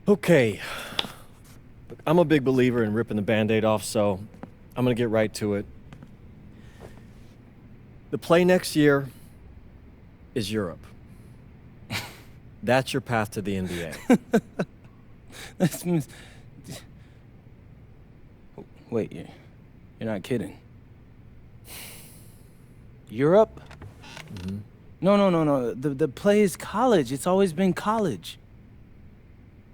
Okay. Look, I'm a big believer in ripping the Band-Aid off, so I'm gonna get right to it. The play next year is Europe. That's your path to the NBA. That's mis- Wait, you're not kidding. Europe? Mhm. No. The play is college. It's always been college.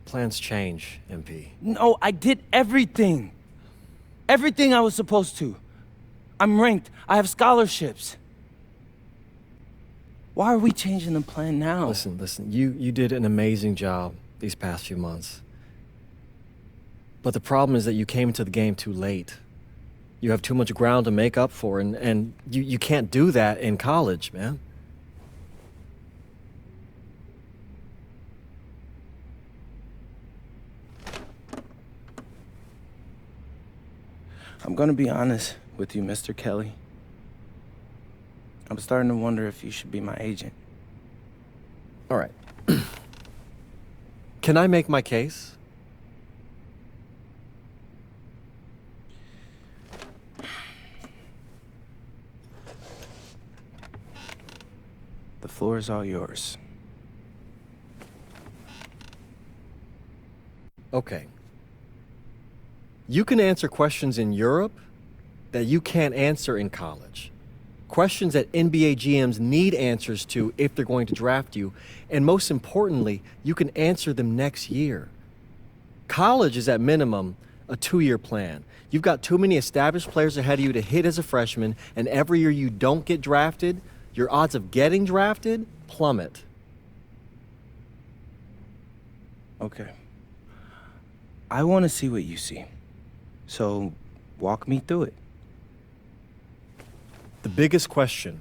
Plans change, MP. No, I did everything. Everything I was supposed to. I'm ranked. I have scholarships. Why are we changing the plan now? Listen, you did an amazing job these past few months. But the problem is that you came into the game too late. You have too much ground to make up for, and you can't do that in college, man. I'm gonna be honest with you, Mr. Kelly. I'm starting to wonder if you should be my agent. All right. Can I make my case? The floor is all yours. Okay. You can answer questions in Europe that you can't answer in college. Questions that NBA GMs need answers to if they're going to draft you. And most importantly, you can answer them next year. College is at minimum a 2-year plan. You've got too many established players ahead of you to hit as a freshman, and every year you don't get drafted, your odds of getting drafted plummet. Okay. I want to see what you see. So, walk me through it. The biggest question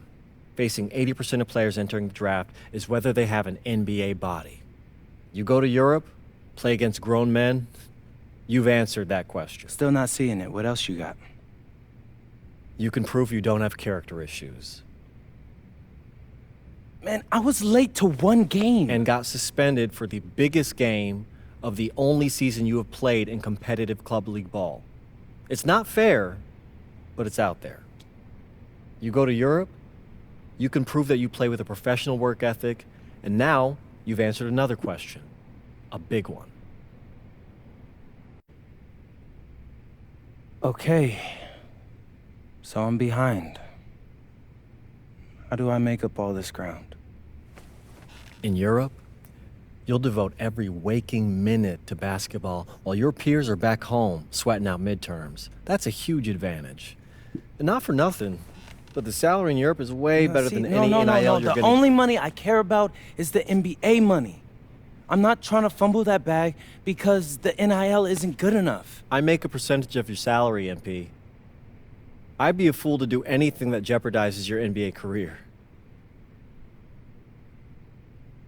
facing 80% of players entering the draft is whether they have an NBA body. You go to Europe, play against grown men, you've answered that question. Still not seeing it. What else you got? You can prove you don't have character issues. Man, I was late to one game. And got suspended for the biggest game of the only season you have played in competitive club league ball. It's not fair, but it's out there. You go to Europe, you can prove that you play with a professional work ethic, and now you've answered another question, a big one. Okay. So I'm behind. How do I make up all this ground? In Europe, you'll devote every waking minute to basketball while your peers are back home sweating out midterms. That's a huge advantage. And not for nothing, but the salary in Europe is way better than any NIL you're The getting. only money I care about is the NBA money. I'm not trying to fumble that bag because the NIL isn't good enough. I make a percentage of your salary, MP. I'd be a fool to do anything that jeopardizes your NBA career.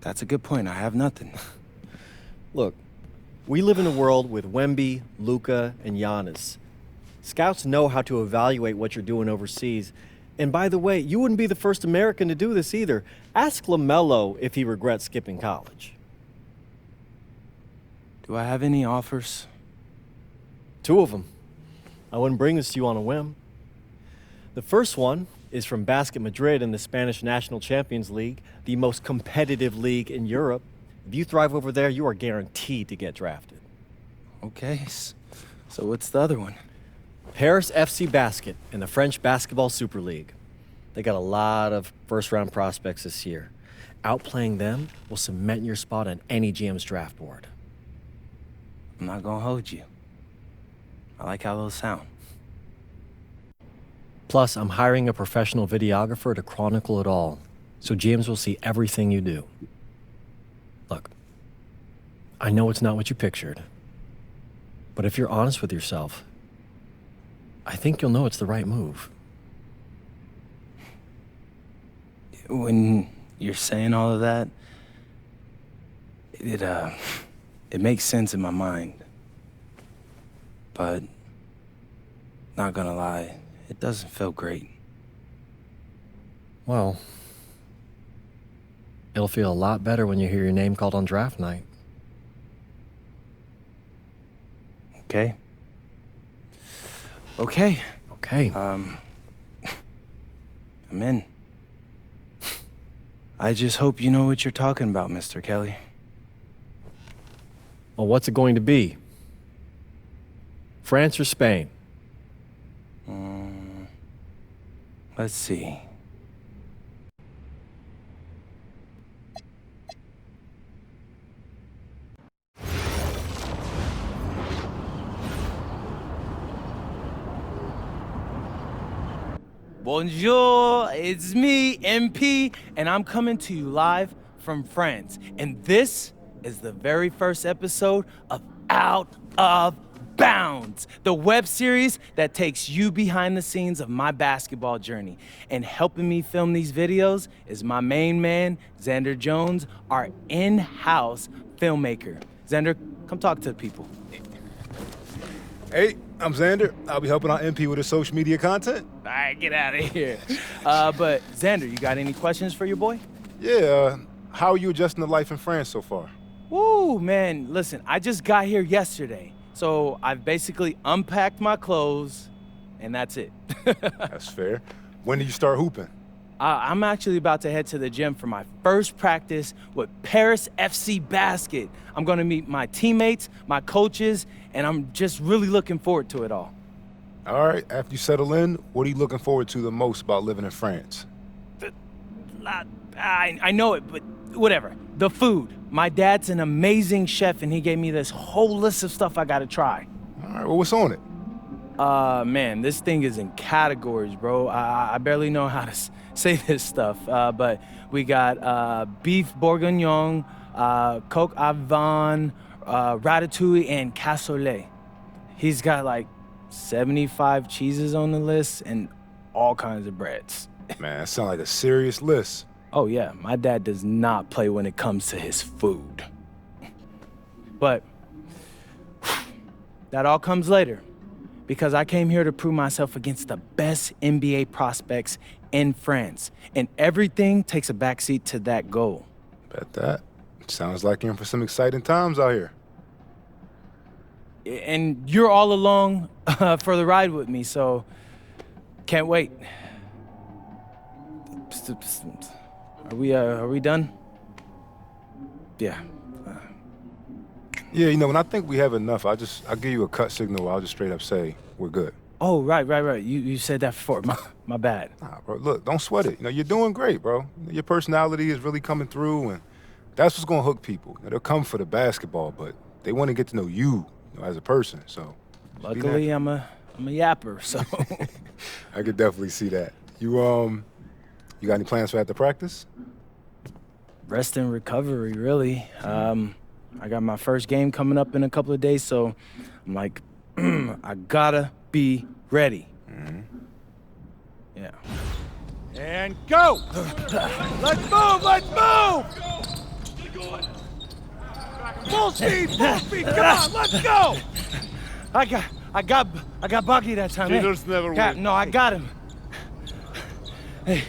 That's a good point. I have nothing. Look, we live in a world with Wemby, Luka, and Giannis. Scouts know how to evaluate what you're doing overseas. And by the way, you wouldn't be the first American to do this either. Ask LaMelo if he regrets skipping college. Do I have any offers? 2 of them. I wouldn't bring this to you on a whim. The first one is from Basket Madrid in the Spanish National Champions League, the most competitive league in Europe. If you thrive over there, you are guaranteed to get drafted. Okay. So what's the other one? Paris FC Basket in the French Basketball Super League. They got a lot of first-round prospects this year. Outplaying them will cement your spot on any GM's draft board. I'm not gonna hold you. I like how those sound. Plus, I'm hiring a professional videographer to chronicle it all, so GMs will see everything you do. Look, I know it's not what you pictured, but if you're honest with yourself, I think you'll know it's the right move. When you're saying all of that, it makes sense in my mind. But, not gonna lie, it doesn't feel great. Well, it'll feel a lot better when you hear your name called on draft night. okay? Okay. Okay. I'm in. I just hope you know what you're talking about, Mr. Kelly. Well, what's it going to be? France or Spain? Let's see. Bonjour, it's me, MP, and I'm coming to you live from France. And this is the very first episode of Out of Bounds, the web series that takes you behind the scenes of my basketball journey. And helping me film these videos is my main man, Xander Jones, our in-house filmmaker. Xander, come talk to the people. Hey, I'm Xander. I'll be helping out MP with his social media content. All right, get out of here. But Xander, you got any questions for your boy? Yeah, how are you adjusting to life in France so far? Woo, man, listen, I just got here yesterday. So I've basically unpacked my clothes, and that's it. That's fair. When did you start hooping? I'm actually about to head to the gym for my first practice with Paris FC Basket. I'm gonna meet my teammates, my coaches, and I'm just really looking forward to it all. All right, after you settle in, what are you looking forward to the most about living in France? I know it, but whatever. The food. My dad's an amazing chef, and he gave me this whole list of stuff I gotta try. All right, well, what's on it? Man, this thing is in categories, bro. I barely know how to say this stuff, but we got beef bourguignon, coq au vin, ratatouille, and cassoulet. He's got like 75 cheeses on the list and all kinds of breads. Man, that sounds like a serious list. Oh yeah, my dad does not play when it comes to his food. But that all comes later, because I came here to prove myself against the best NBA prospects in France, and everything takes a backseat to that goal. Bet that. Sounds like you're in for some exciting times out here. And you're all along for the ride with me, so can't wait. Are we done? Yeah. Yeah, you know, when I think we have enough, I'll give you a cut signal. I'll just straight up say we're good. Oh, right. You said that before. My bad. Nah, bro, look, don't sweat it. You know, you're doing great, bro. Your personality is really coming through, and that's what's gonna hook people. You know, they'll come for the basketball, but they want to get to know you, as a person. So, luckily, I'm a yapper, so. I could definitely see that. You got any plans for after practice? Rest and recovery, really. I got my first game coming up in a couple of days, so I'm like, I gotta be ready. Mm-hmm. Yeah. And go! Let's move! Full speed! Come on, let's go! I got Bucky that time. Cheaters never win. No, I got him. Hey,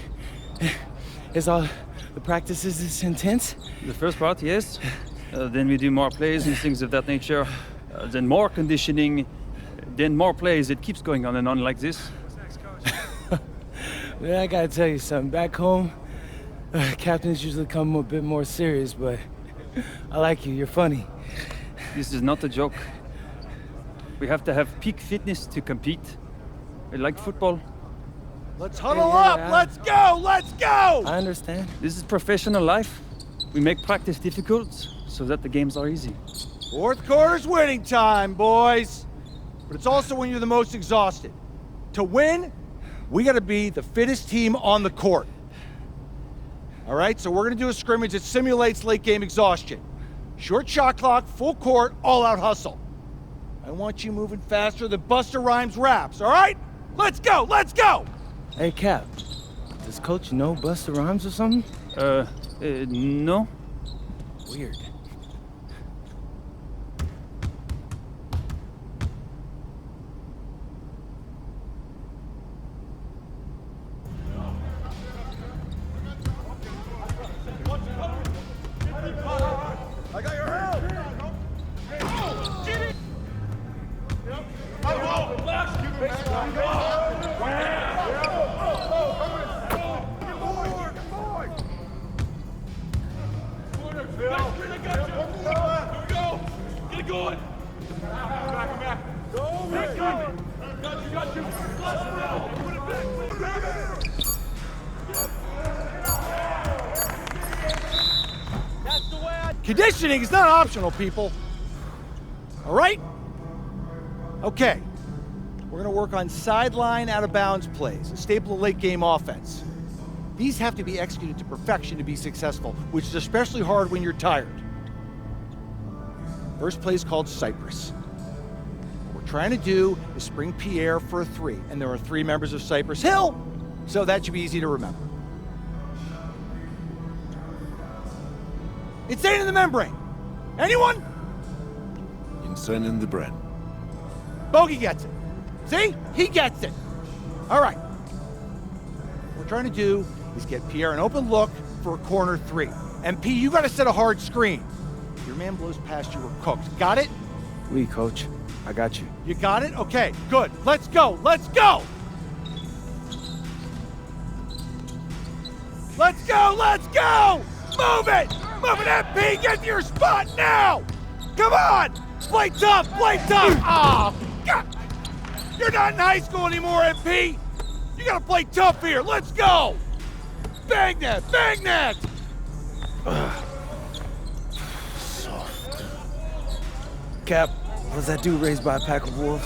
is all the practices this intense? The first part, yes. Then we do more plays and things of that nature. Then more conditioning. Then more plays. It keeps going on and on like this. Man, I gotta tell you something. Back home, captains usually come a bit more serious, but I like you. You're funny. This is not a joke. We have to have peak fitness to compete. Like football. Let's huddle up! Let's go! I understand. This is professional life. We make practice difficult so that the games are easy. Fourth quarter's winning time, boys. But it's also when you're the most exhausted. To win, we gotta be the fittest team on the court. All right, so we're gonna do a scrimmage that simulates late game exhaustion. Short shot clock, full court, all out hustle. I want you moving faster than Busta Rhymes raps, all right? Let's go! Hey, Cap. Does Coach know Busta Rhymes or something? No. Weird. Conditioning is not optional, people. All right? Okay. We're going to work on sideline out-of-bounds plays, a staple of late-game offense. These have to be executed to perfection to be successful, which is especially hard when you're tired. First play is called Cypress. What we're trying to do is spring Pierre for a 3, and there are 3 members of Cypress Hill, so that should be easy to remember. Insane in the membrane. Anyone? Insane in the brain. Bogey gets it. See? He gets it. All right. What we're trying to do is get Pierre an open look for a corner 3. MP, you got to set a hard screen. If your man blows past you, we're cooked. Got it? Oui, coach. I got you. You got it? Okay, good. Let's go. Let's go. Let's go. Let's go. Move it. Move it, MP. Get to your spot now. Come on. Play tough. Play tough. Oh, God. You're not in high school anymore, MP. You got to play tough here. Let's go. Bang that. Bang that. Cap, was that dude raised by a pack of wolves?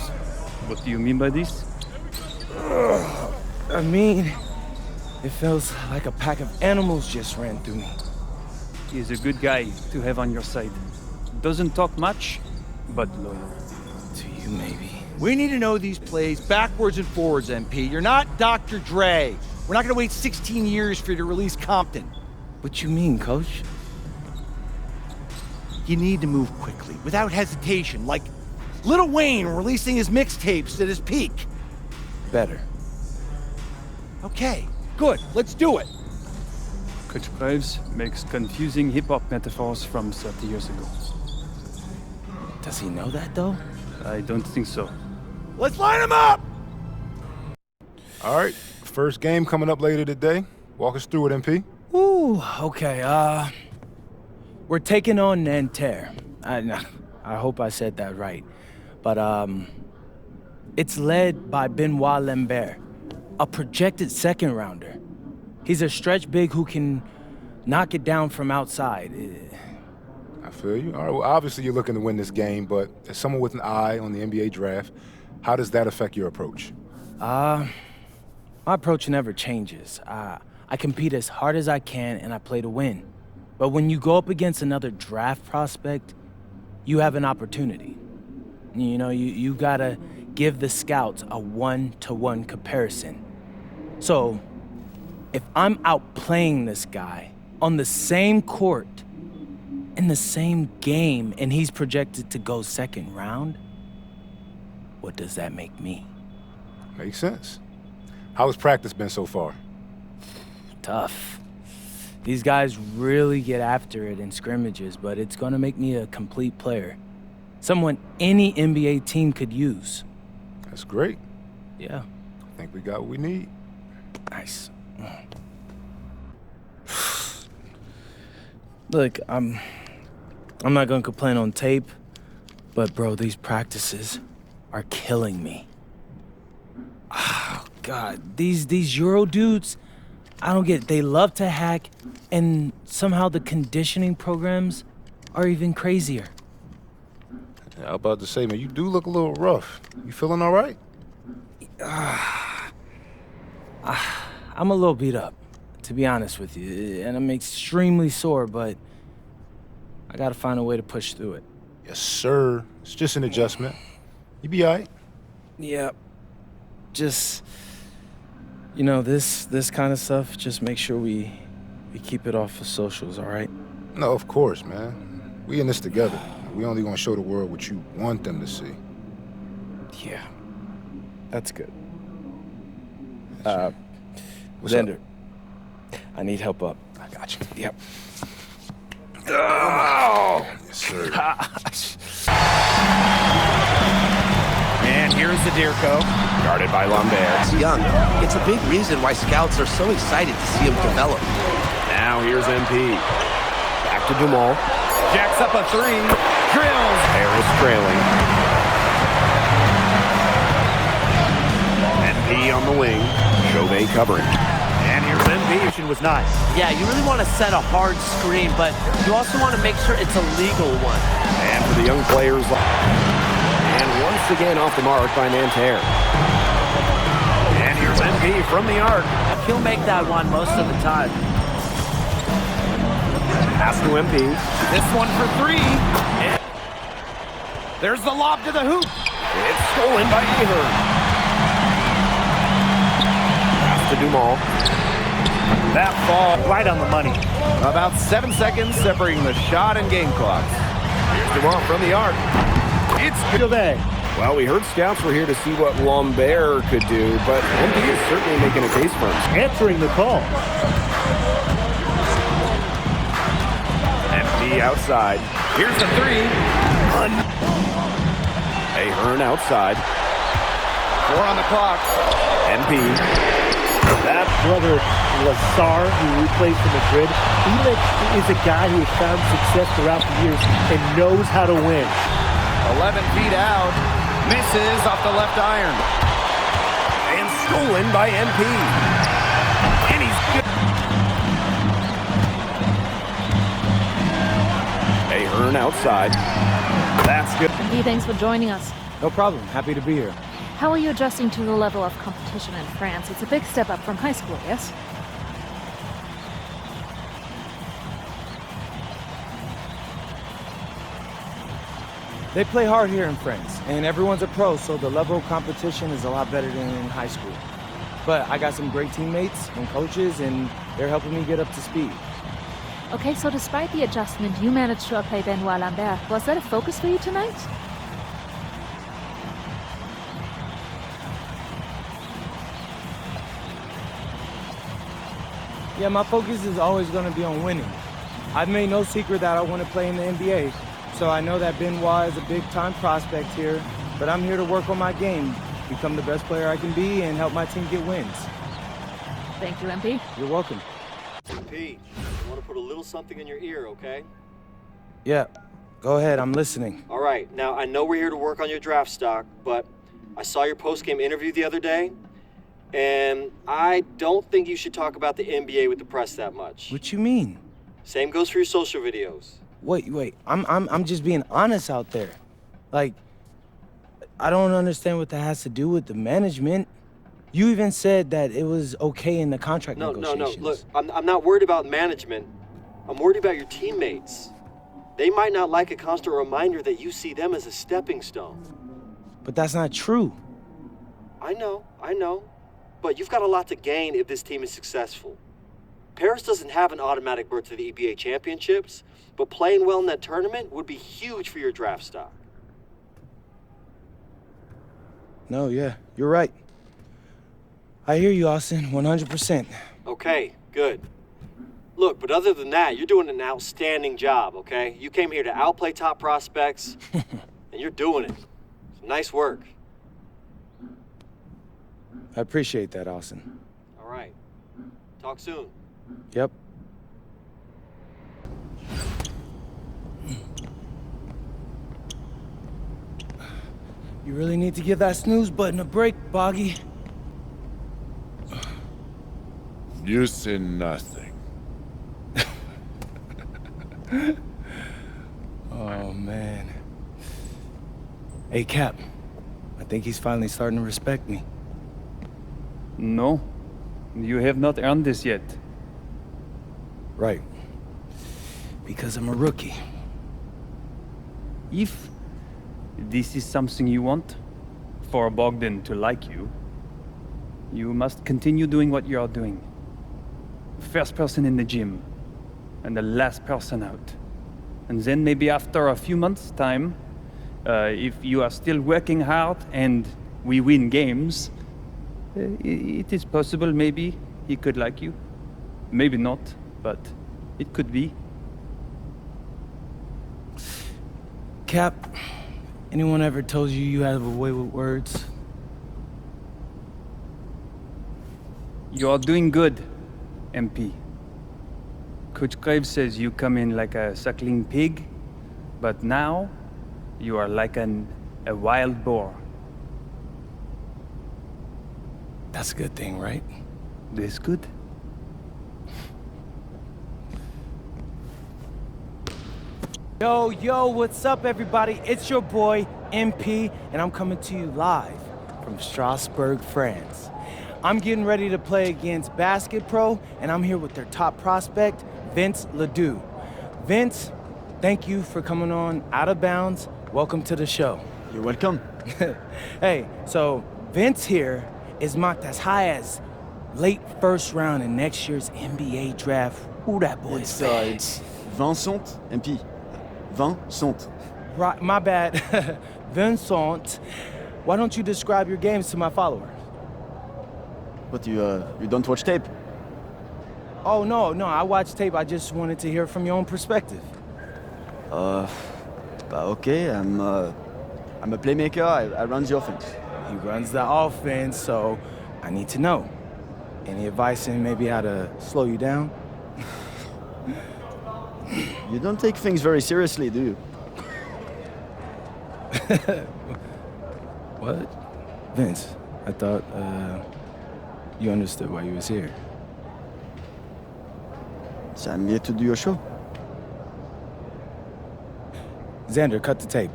What do you mean by this? I mean, it feels like a pack of animals just ran through me. He's a good guy to have on your side. Doesn't talk much, but loyal. To you, maybe. We need to know these plays backwards and forwards, MP. You're not Dr. Dre. We're not going to wait 16 years for you to release Compton. What you mean, coach? You need to move quickly, without hesitation, like Lil Wayne releasing his mixtapes at his peak. Better. Okay, good. Let's do it. Coach Graves makes confusing hip-hop metaphors from 30 years ago. Does he know that, though? I don't think so. Let's line them up! All right, first game coming up later today. Walk us through it, MP. Ooh, okay, we're taking on Nanterre. I hope I said that right. But, it's led by Benoit Lambert, a projected second-rounder. He's a stretch big who can knock it down from outside. I feel you. All right, well, obviously you're looking to win this game, but as someone with an eye on the NBA draft, how does that affect your approach? My approach never changes. I compete as hard as I can and I play to win. But when you go up against another draft prospect, you have an opportunity. You know, you gotta give the scouts a 1-to-1 comparison. So, if I'm outplaying this guy on the same court, in the same game, and he's projected to go second round, what does that make me? Makes sense. How has practice been so far? Tough. These guys really get after it in scrimmages, but it's gonna make me a complete player. Someone any NBA team could use. That's great. Yeah. I think we got what we need. Nice. Look, I'm not gonna complain on tape, but bro, these practices are killing me. Oh, God, these Euro dudes, I don't get it. They love to hack, and somehow the conditioning programs are even crazier. Yeah, I was about to say, man, you do look a little rough. You feeling all right? I'm a little beat up, to be honest with you, and I'm extremely sore, but I gotta find a way to push through it. Yes, sir. It's just an adjustment. You be all right. Yeah, just, you know, this kind of stuff, just make sure we keep it off of socials, all right? No, of course, man. We in this together. We only gonna show the world what you want them to see. Yeah, that's good. What's up? Xander, I need help up. I got you. Yep. Oh! Yes, sir. And here's the Deerco, guarded by Lambert. Young. It's a big reason why scouts are so excited to see him develop. Now here's MP. Back to Dumal. Jacks up a three. Drills. Harris trailing. MP on the wing. Chauvet covering. And here's MP. Was nice. Yeah, you really want to set a hard screen, but you also want to make sure it's a legal one. And for the young players. And once again off the mark by Nanterre. And here's MP from the arc. He'll make that one most of the time. Pass to MP. This one for three. And there's the lob to the hoop. It's stolen by Ahern. Pass to Dumal. That ball right on the money. About 7 seconds separating the shot and game clocks. Here's Dumal from the arc. It's Chauvet. Well, we heard scouts were here to see what Lambert could do, but MP is certainly making a case for him. Answering the call. MP outside. Here's the three. Ahern outside. 4 on the clock. MP. That brother Lazar, who we played for Madrid, he is a guy who has found success throughout the years and knows how to win. 11 feet out. Misses off the left iron. And stolen by MP. And he's good. Ahern outside. That's good. Hey, thanks for joining us. No problem. Happy to be here. How are you adjusting to the level of competition in France? It's a big step up from high school, yes? They play hard here in France, and everyone's a pro, so the level of competition is a lot better than in high school. But I got some great teammates and coaches, and they're helping me get up to speed. Okay, so despite the adjustment, you managed to outplay Benoit Lambert. Was that a focus for you tonight? Yeah, my focus is always going to be on winning. I've made no secret that I want to play in the NBA, so I know that Benoit is a big-time prospect here, but I'm here to work on my game, become the best player I can be, and help my team get wins. Thank you, MP. You're welcome. Pete, I want to put a little something in your ear, okay? Yeah, go ahead, I'm listening. All right, now I know we're here to work on your draft stock, but I saw your post-game interview the other day, and I don't think you should talk about the NBA with the press that much. What you mean? Same goes for your social videos. Wait, I'm just being honest out there. Like, I don't understand what that has to do with the management. You even said that it was okay in the contract negotiations. No, look, I'm not worried about management. I'm worried about your teammates. They might not like a constant reminder that you see them as a stepping stone. But that's not true. I know. But you've got a lot to gain if this team is successful. Paris doesn't have an automatic berth to the EBA championships, but playing well in that tournament would be huge for your draft stock. No, yeah, you're right. I hear you, Austin, 100%. Okay, good. Look, but other than that, you're doing an outstanding job, okay? You came here to outplay top prospects, and you're doing it. Nice work. I appreciate that, Austin. All right. Talk soon. Yep. You really need to give that snooze button a break, Boggy. You say nothing. Oh, man. Hey, Cap. I think he's finally starting to respect me. No, you have not earned this yet. Right. Because I'm a rookie. If this is something you want, for Bogdan to like you, you must continue doing what you are doing. First person in the gym, and the last person out. And then maybe after a few months' time, if you are still working hard and we win games, it is possible maybe he could like you. Maybe not, but it could be. Cap, anyone ever told you you have a way with words? You are doing good, MP. Coach Graves says you come in like a suckling pig, but now you are like a wild boar. That's a good thing, right? This good? Yo, what's up, everybody? It's your boy, MP, and I'm coming to you live from Strasbourg, France. I'm getting ready to play against Basket Pro, and I'm here with their top prospect, Vince Ledoux. Vince, thank you for coming on Out of Bounds. Welcome to the show. You're welcome. Hey, so Vince here is mocked as high as late first round in next year's NBA draft. Ooh, that boy's It's Vincent, MP. Vincent. Right, my bad. Vincent, why don't you describe your games to my followers? But you don't watch tape? Oh, no, I watched tape. I just wanted to hear from your own perspective. Okay, I'm a playmaker. I run the offense. He runs the offense, so I need to know. Any advice in maybe how to slow you down? You don't take things very seriously, do you? What? Vince, I thought, you understood why you was here. So I'm here to do your show. Xander, cut the tape.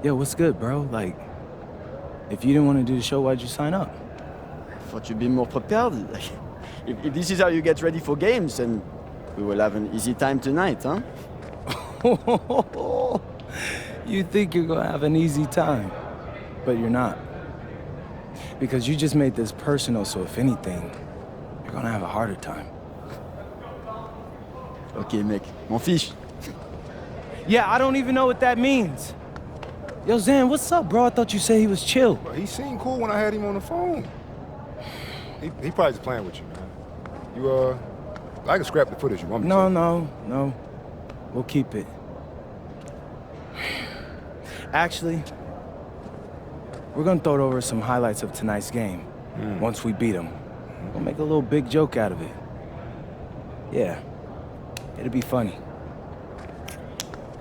Yo, what's good, bro? Like, if you didn't want to do the show, why'd you sign up? I thought you'd be more prepared. If this is how you get ready for games, then we will have an easy time tonight, huh? You think you're gonna have an easy time, but you're not. Because you just made this personal, so if anything, you're gonna have a harder time. Okay, mec. M'en fiche. Yeah, I don't even know what that means. Yo, Zan, what's up, bro? I thought you said he was chill. Bro, he seemed cool when I had him on the phone. He probably just playing with you, man. I can scrap the footage you want me to. No. We'll keep it. Actually, we're gonna throw over some highlights of tonight's game. Once we beat them. We'll make a little big joke out of it. Yeah, it'll be funny.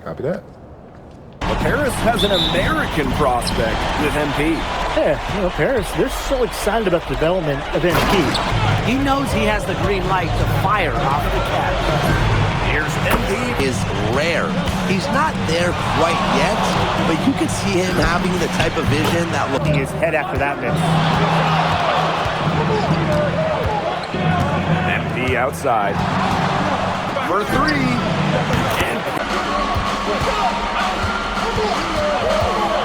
Copy that. Paris has an American prospect with MP. Yeah, Paris, they're so excited about the development of MP. He knows he has the green light to fire off the cat. Here's MP. Is rare. He's not there quite yet, but you can see him having the type of vision that will... His head after that miss. MP outside. For three.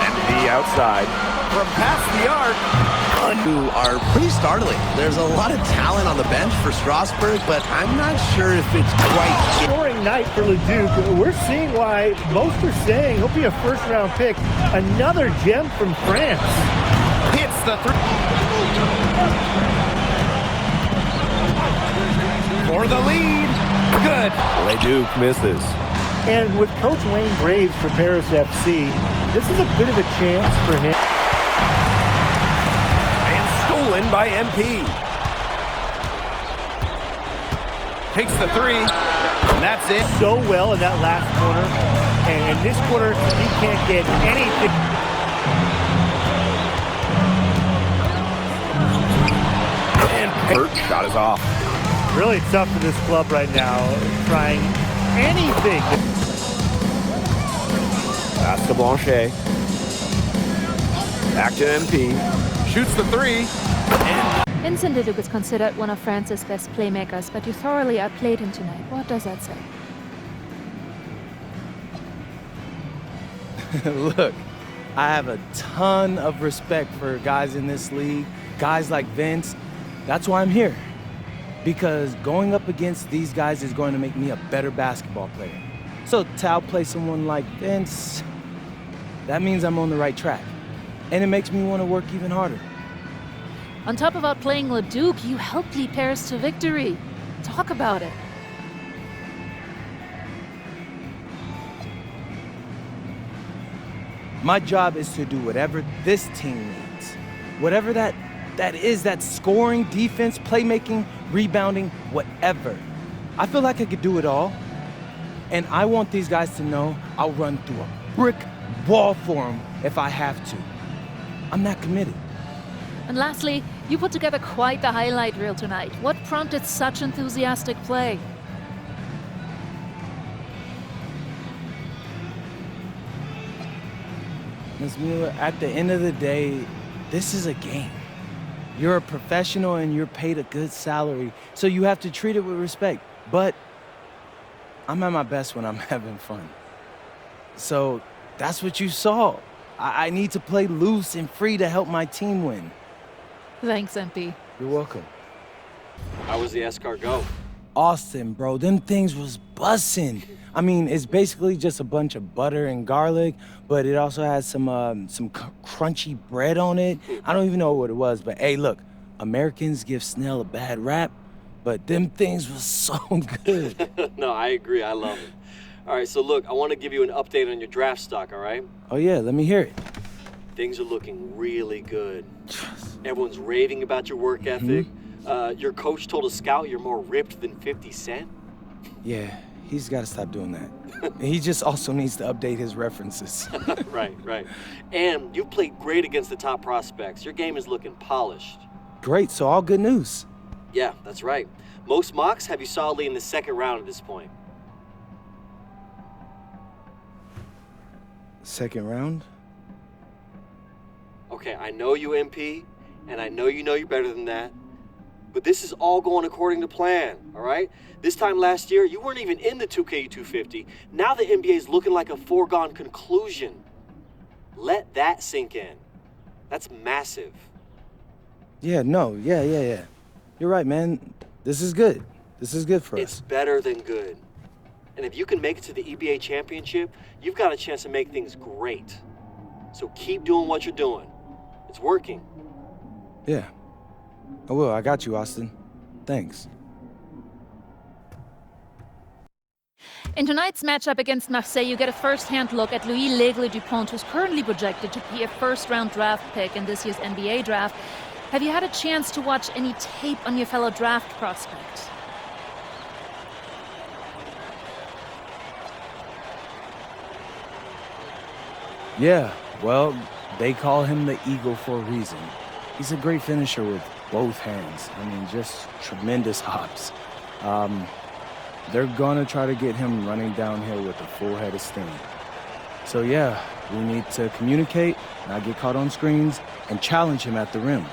MP outside. From past the arc. Who are pretty startling. There's a lot of talent on the bench for Strasbourg, but I'm not sure if it's quite... Scoring night for Leduc. We're seeing why most are saying he'll be a first-round pick. Another gem from France. Hits the three. For the lead. Good. Leduc misses. And with Coach Wayne Graves for Paris FC, this is a bit of a chance for him. Stolen by MP. Takes the three, and that's it. So well in that last corner, and in this quarter, he can't get anything. And Hurt shot is off. Really tough for this club right now, trying anything. Pass to Blanchet. Back to MP. Shoots the three. And Vincent Ledoux is considered one of France's best playmakers, but you thoroughly outplayed him tonight. What does that say? Look, I have a ton of respect for guys in this league, guys like Vince. That's why I'm here. Because going up against these guys is going to make me a better basketball player. So to outplay someone like Vince, that means I'm on the right track. And it makes me want to work even harder. On top of outplaying Leduc, you helped lead Paris to victory. Talk about it. My job is to do whatever this team needs. Whatever that that is that scoring, defense, playmaking, rebounding, whatever. I feel like I could do it all. And I want these guys to know I'll run through a brick wall for them if I have to. I'm that committed. And lastly, you put together quite the highlight reel tonight. What prompted such enthusiastic play? Ms. Mueller, at the end of the day, this is a game. You're a professional and you're paid a good salary, so you have to treat it with respect. But I'm at my best when I'm having fun. So that's what you saw. I need to play loose and free to help my team win. Thanks, MP. You're welcome. How was the escargot? Austin, bro, them things was bussin'. I mean, it's basically just a bunch of butter and garlic, but it also has some crunchy bread on it. I don't even know what it was, but hey, look, Americans give Snell a bad rap, but them things was so good. No, I agree. I love it. All right, so look, I want to give you an update on your draft stock, all right? Oh yeah, let me hear it. Things are looking really good. Everyone's raving about your work ethic. Your coach told a scout you're more ripped than 50 Cent. Yeah, he's got to stop doing that. He just also needs to update his references. Right. And you've played great against the top prospects. Your game is looking polished. Great, so all good news. Yeah, that's right. Most mocks have you solidly in the second round at this point. Second round? Okay, I know you, MP, and I know you're better than that. But this is all going according to plan, all right? This time last year, you weren't even in the 2K 250. Now the NBA is looking like a foregone conclusion. Let that sink in. That's massive. Yeah. You're right, man. This is good. This is good for us. It's better than good. And if you can make it to the EBA championship, you've got a chance to make things great. So keep doing what you're doing. It's working. Yeah. I will. I got you, Austin. Thanks. In tonight's matchup against Marseille, you get a first-hand look at Louis L'Aigle-Dupont, who's currently projected to be a first-round draft pick in this year's NBA draft. Have you had a chance to watch any tape on your fellow draft prospect? Yeah, well, they call him the Eagle for a reason. He's a great finisher with both hands. I mean, just tremendous hops. They're gonna try to get him running downhill with a full head of steam. So yeah, we need to communicate, not get caught on screens, and challenge him at the rim.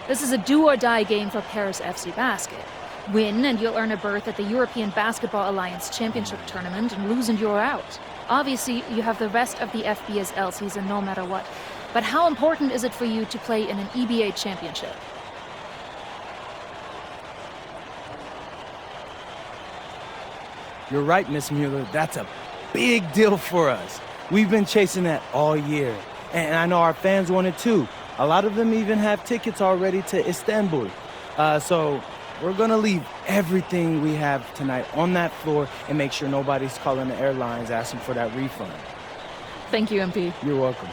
This is a do-or-die game for Paris FC Basket. Win and you'll earn a berth at the European Basketball Alliance Championship Tournament, and lose and you're out. Obviously, you have the rest of the FBSL season no matter what. But how important is it for you to play in an EBA championship? You're right, Miss Mueller. That's a big deal for us. We've been chasing that all year. And I know our fans want it too. A lot of them even have tickets already to Istanbul. So we're gonna leave everything we have tonight on that floor and make sure nobody's calling the airlines asking for that refund. Thank you, MP. You're welcome.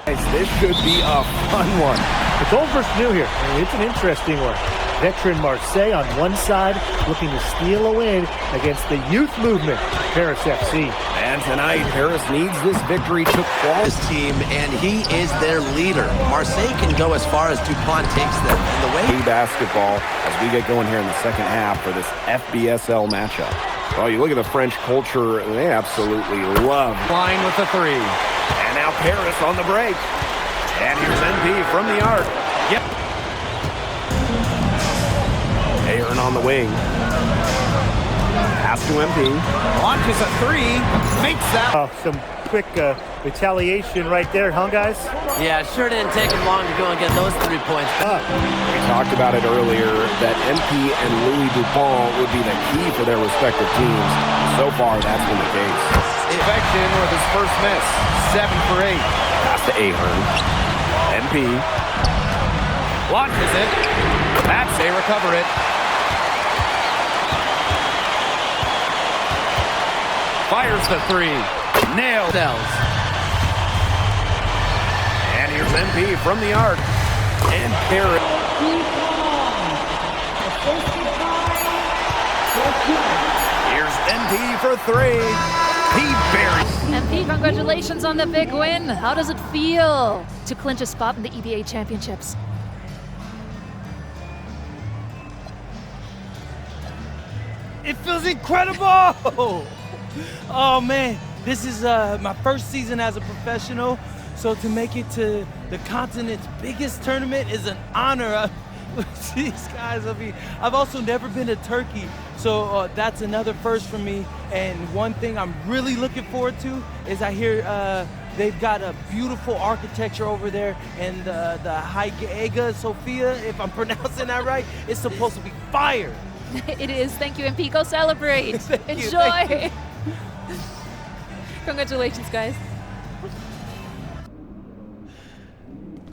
This should be a fun one. It's old versus new here. I mean, it's an interesting one. Veteran Marseille on one side looking to steal a win against the youth movement, Paris FC. And tonight, Paris needs this victory to qualify This team, and he is their leader. Marseille can go as far as Dupont takes them. And the way basketball as we get going here in the second half for this FBSL matchup. Well, you look at the French culture, they absolutely love Line with the three. And now Paris on the break. And here's NP from the arc. Yep. Aaron on the wing. Pass to MP. Launches a three. Makes that. Some quick retaliation right there, huh, guys? Yeah, sure didn't take him long to go and get those 3 points. We talked about it earlier that MP and Louis Dupont would be the key for their respective teams. So far, that's been the case. Infection with his first miss. 7 for 8. Pass to Ahern. MP. Launches it. That's they recover it. Fires the three. Nailed. And here's MP from the arc. And Paris. Here's MP for three. He buries. MP, congratulations on the big win. How does it feel to clinch a spot in the EBA championships? It feels incredible! Oh man, this is my first season as a professional, so to make it to the continent's biggest tournament is an honor. These guys, I've also never been to Turkey, so that's another first for me. And one thing I'm really looking forward to is I hear they've got a beautiful architecture over there, and the Hagia Sophia, if I'm pronouncing that right, is supposed to be fire. It is. Thank you, MP. Go celebrate. Enjoy. Thank you. Congratulations, guys.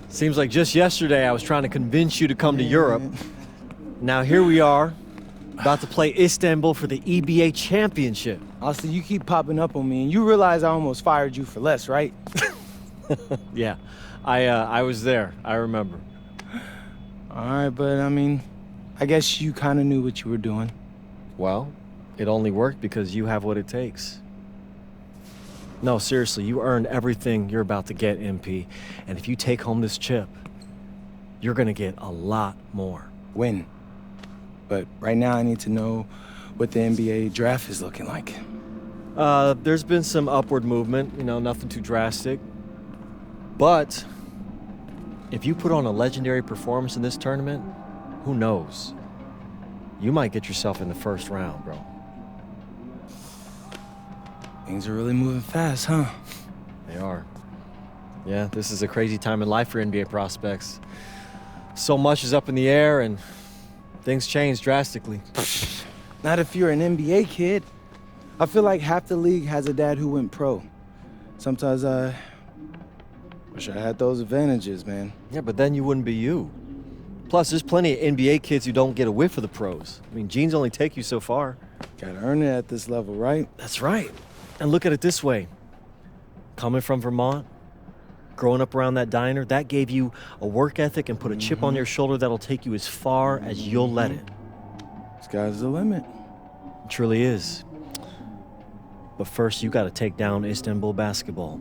Seems like just yesterday I was trying to convince you to come to Europe. Now here we are, about to play Istanbul for the EBA championship. Austin, you keep popping up on me, and you realize I almost fired you for less, right? Yeah, I was there. I remember. All right, but I mean, I guess you kind of knew what you were doing. Well, it only worked because you have what it takes. No, seriously, you earned everything you're about to get, MP. And if you take home this chip, you're gonna get a lot more. Win. But right now I need to know what the NBA draft is looking like. There's been some upward movement, nothing too drastic. But if you put on a legendary performance in this tournament, who knows? You might get yourself in the first round, bro. Things are really moving fast, huh? They are. Yeah, this is a crazy time in life for NBA prospects. So much is up in the air and things change drastically. Not if you're an NBA kid. I feel like half the league has a dad who went pro. Sometimes I wish I had those advantages, man. Yeah, but then you wouldn't be you. Plus, there's plenty of NBA kids who don't get a whiff of the pros. I mean, genes only take you so far. Gotta earn it at this level, right? That's right. And look at it this way. Coming from Vermont, growing up around that diner, that gave you a work ethic and put a chip on your shoulder that'll take you as far as you'll let it. Sky's the limit. It truly is. But first, you gotta take down Istanbul basketball.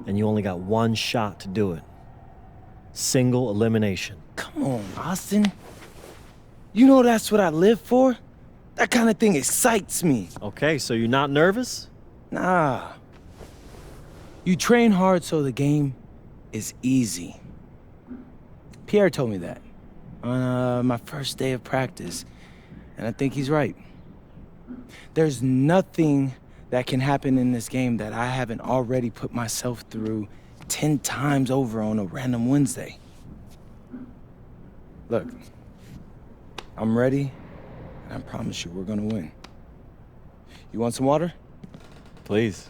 And you only got one shot to do it. Single elimination. Come on, Austin. You know that's what I live for? That kind of thing excites me. Okay, so you're not nervous? Nah. You train hard so the game is easy. Pierre told me that on my first day of practice, and I think he's right. There's nothing that can happen in this game that I haven't already put myself through 10 times over on a random Wednesday. Look, I'm ready, and I promise you we're gonna win. You want some water? Please.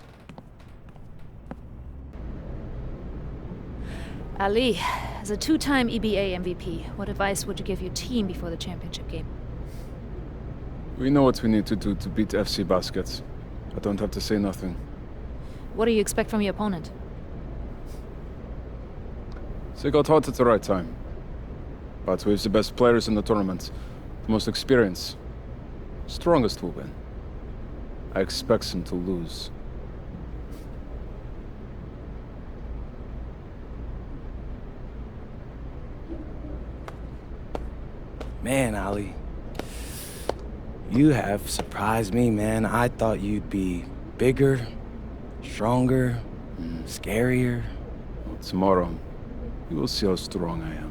Ali, as a two-time EBA MVP, what advice would you give your team before the championship game? We know what we need to do to beat FC Baskets. I don't have to say nothing. What do you expect from your opponent? They got hot at the right time. But with the best players in the tournament, the most experience, strongest will win. I expect them to lose. Man, Ali, you have surprised me, man. I thought you'd be bigger, stronger, scarier. Well, tomorrow, you will see how strong I am.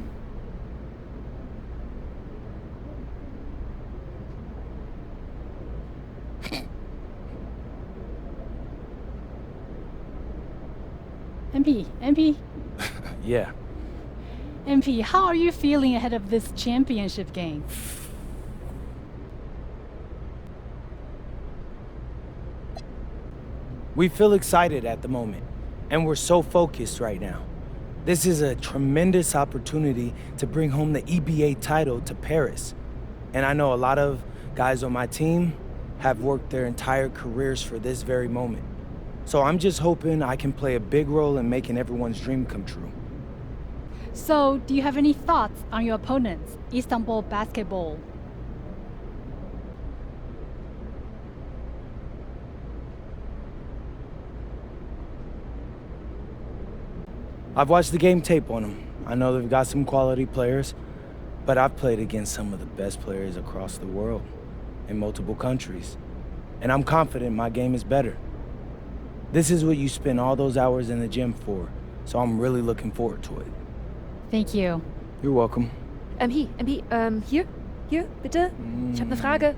MP. Yeah. MP, how are you feeling ahead of this championship game? We feel excited at the moment, and we're so focused right now. This is a tremendous opportunity to bring home the EBA title to Paris. And I know a lot of guys on my team have worked their entire careers for this very moment. So I'm just hoping I can play a big role in making everyone's dream come true. So, do you have any thoughts on your opponents, Istanbul Basketball? I've watched the game tape on them. I know they've got some quality players, but I've played against some of the best players across the world in multiple countries. And I'm confident my game is better. This is what you spend all those hours in the gym for, so I'm really looking forward to it. Thank you. You're welcome. Hier, bitte. Ich habe eine Frage.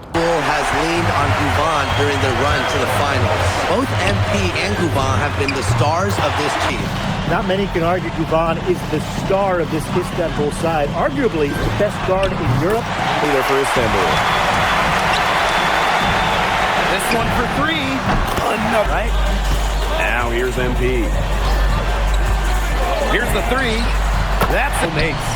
Bull has leaned on Guban during their run to the finals. Both MP and Guban have been the stars of this team. Not many can argue Guban is the star of this Istanbul side. Arguably the best guard in Europe. Leader for Istanbul. This one for three. Enough. Right? Now here's MP. Here's the three. That's a makes.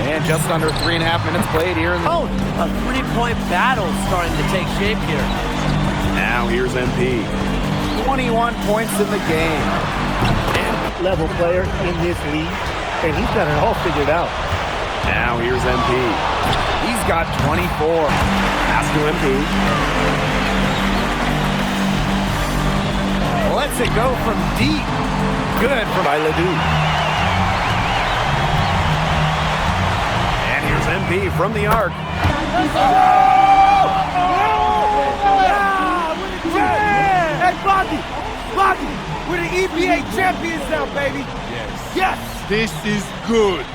And just under 3.5 minutes played here in the... Oh, a three-point battle starting to take shape here. Now here's MP. 21 points in the game. Level player in this league, and he's got it all figured out. Now here's MP. He's got 24. Pass to MP. Lets it go from deep. Good for Ledoux. And here's MP from the arc. Hey, Boggy, we're the EBA champions now, baby. Yes. This is good.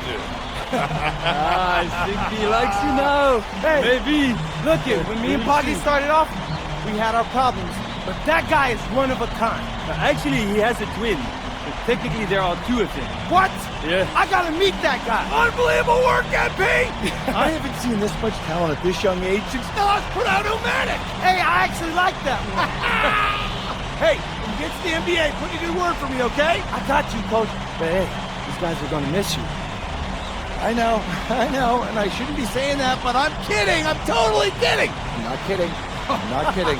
I think he likes you now. Hey, maybe. Look it, when me and Boggy started off, we had our problems. But that guy is one of a kind. Actually, he has a twin. But technically, there are two of them. What? Yeah. I gotta meet that guy. Unbelievable work, MP! I haven't seen this much talent at this young age since Nas put out Omatic. Hey, I actually like that one. Hey, when you get to the NBA, put in a good word for me, okay? I got you, Coach. But hey, these guys are gonna miss you. I know, and I shouldn't be saying that, but I'm kidding. I'm totally kidding. I'm not kidding. I'm not kidding.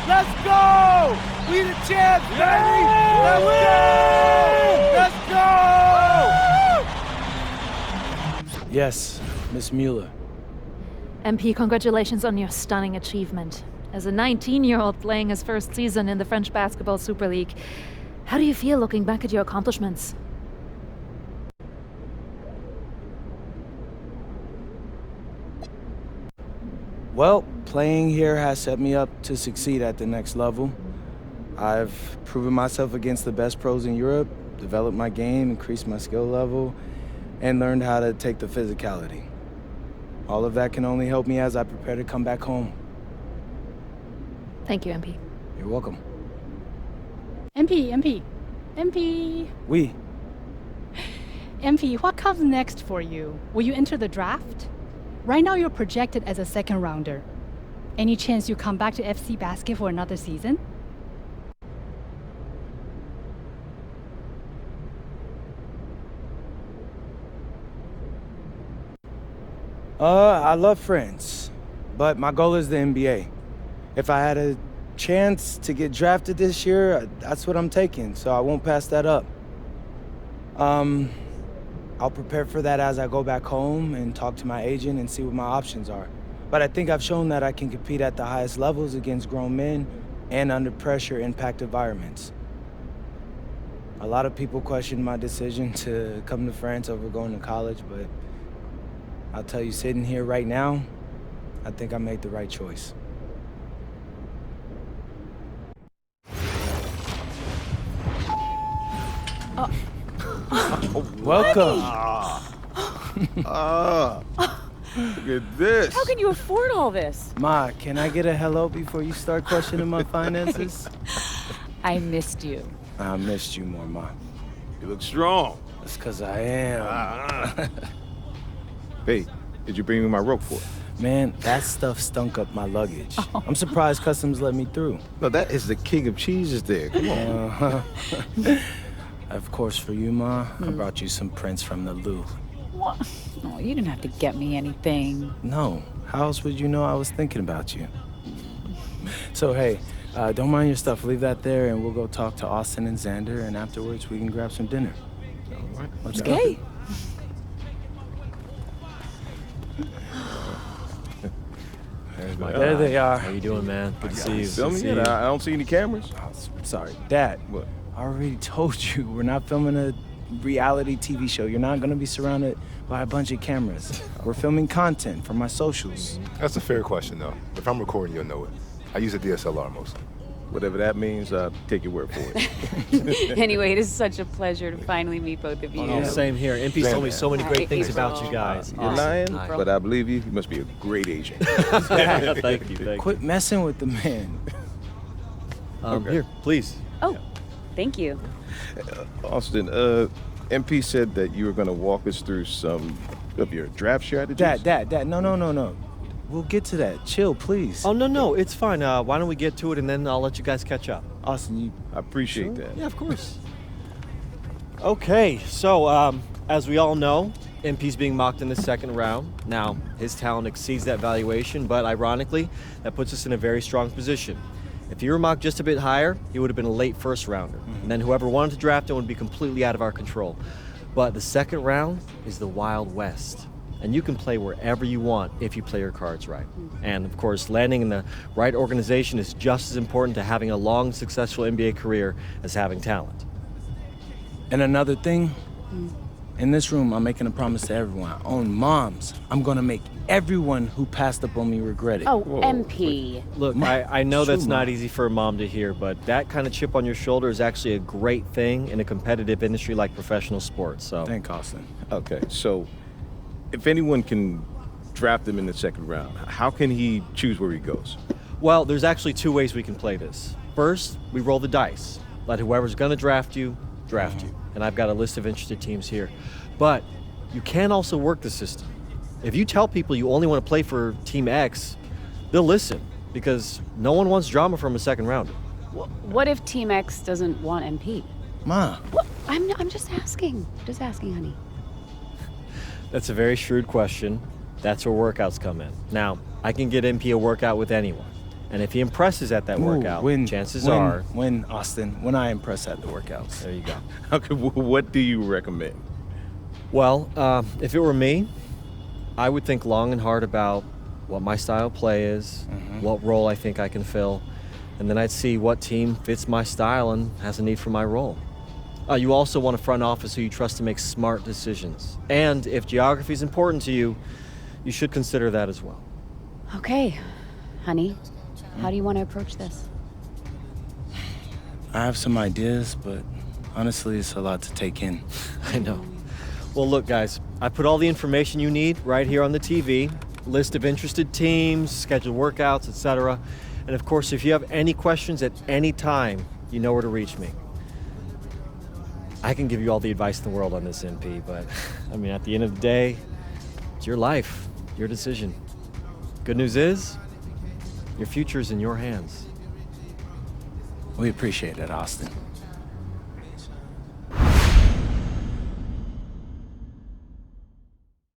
Let's go! We the champs, baby! Let's go! Let's go! Yes, Miss Mueller. MP, congratulations on your stunning achievement. As a 19-year-old playing his first season in the French Basketball Super League, how do you feel looking back at your accomplishments? Well, playing here has set me up to succeed at the next level. I've proven myself against the best pros in Europe, developed my game, increased my skill level, and learned how to take the physicality. All of that can only help me as I prepare to come back home. Thank you, MP. You're welcome. MP. Oui. MP, what comes next for you? Will you enter the draft? Right now, you're projected as a second rounder. Any chance you come back to FC Basket for another season? I love France, but my goal is the NBA. If I had a chance to get drafted this year, that's what I'm taking, so I won't pass that up. I'll prepare for that as I go back home and talk to my agent and see what my options are. But I think I've shown that I can compete at the highest levels against grown men and under pressure impact environments. A lot of people question my decision to come to France over going to college, but I'll tell you, sitting here right now, I think I made the right choice. Welcome. Look at this. How can you afford all this? Ma, can I get a hello before you start questioning my finances? I missed you. I missed you more, Ma. You look strong. That's because I am. Hey, did you bring me my rope for it? Man, that stuff stunk up my luggage. I'm surprised customs let me through. No, that is the king of cheeses there. Come on. Of course, for you, Ma, I brought you some prints from the Louvre. What? Oh, you didn't have to get me anything. No. How else would you know I was thinking about you? So, hey, Don't mind your stuff. Leave that there, and we'll go talk to Austin and Xander, and afterwards we can grab some dinner. All right. Let's go. Okay. There's my There guy. they are. How you doing, man? Good to see you. Film Good to me? see you. I don't see any cameras. Sorry, Dad. What? I already told you we're not filming a reality TV show. You're not gonna be surrounded by a bunch of cameras. We're filming content for my socials. That's a fair question, though. If I'm recording, you'll know it. I use a DSLR mostly. Whatever that means, take your word for it. Anyway, it is such a pleasure to finally meet both of you. Oh, same here. MP's told me so many great things about you guys. You're Awesome. lying, Hi. but I believe you. You must be a great agent. Thank you. Thank you. Quit messing with the man. Here, please. Oh, thank you. Austin, MP said that you were going to walk us through some of your draft strategies. Dad, no. We'll get to that. Chill, please. Oh, no, it's fine. Why don't we get to it, and then I'll let you guys catch up. Austin, I appreciate that. Yeah, of course. Okay, so as we all know, MP's being mocked in the second round. Now, his talent exceeds that valuation, but ironically, that puts us in a very strong position. If he were mocked just a bit higher, he would have been a late first rounder. And then whoever wanted to draft him would be completely out of our control. But the second round is the Wild West. And you can play wherever you want if you play your cards right. And of course, landing in the right organization is just as important to having a long, successful NBA career as having talent. And another thing, in this room, I'm making a promise to everyone. On moms, I'm gonna make everyone who passed up on me regret it. Oh, MP. Look, I know that's not easy for a mom to hear, but that kind of chip on your shoulder is actually a great thing in a competitive industry like professional sports. So, Thank Austin. Okay, so if anyone can draft him in the second round, how can he choose where he goes? well, there's actually two ways we can play this. First, we roll the dice. Let whoever's going to draft you. And I've got a list of interested teams here. But you can also work the system. If you tell people you only want to play for Team X, they'll listen because no one wants drama from a second rounder. What if Team X doesn't want MP? Ma. What? I'm just asking. Just asking, honey. That's a very shrewd question. That's where workouts come in. Now, I can get MP a workout with anyone. And if he impresses at that workout, chances are... When, Austin, when I impress at the workouts. There you go. Okay, what do you recommend? Well, if it were me, I would think long and hard about what my style of play is, what role I think I can fill, and then I'd see what team fits my style and has a need for my role. You also want a front office who you trust to make smart decisions. And if geography is important to you, you should consider that as well. Okay, honey. How do you want to approach this? I have some ideas, but honestly, it's a lot to take in. I know. Well, look, guys, I put all the information you need right here on the TV. List of interested teams, scheduled workouts, etc. And of course, if you have any questions at any time, you know where to reach me. I can give you all the advice in the world on this, MP, but I mean, at the end of the day, it's your life, your decision. Good news is, your future is in your hands. We appreciate it, Austin.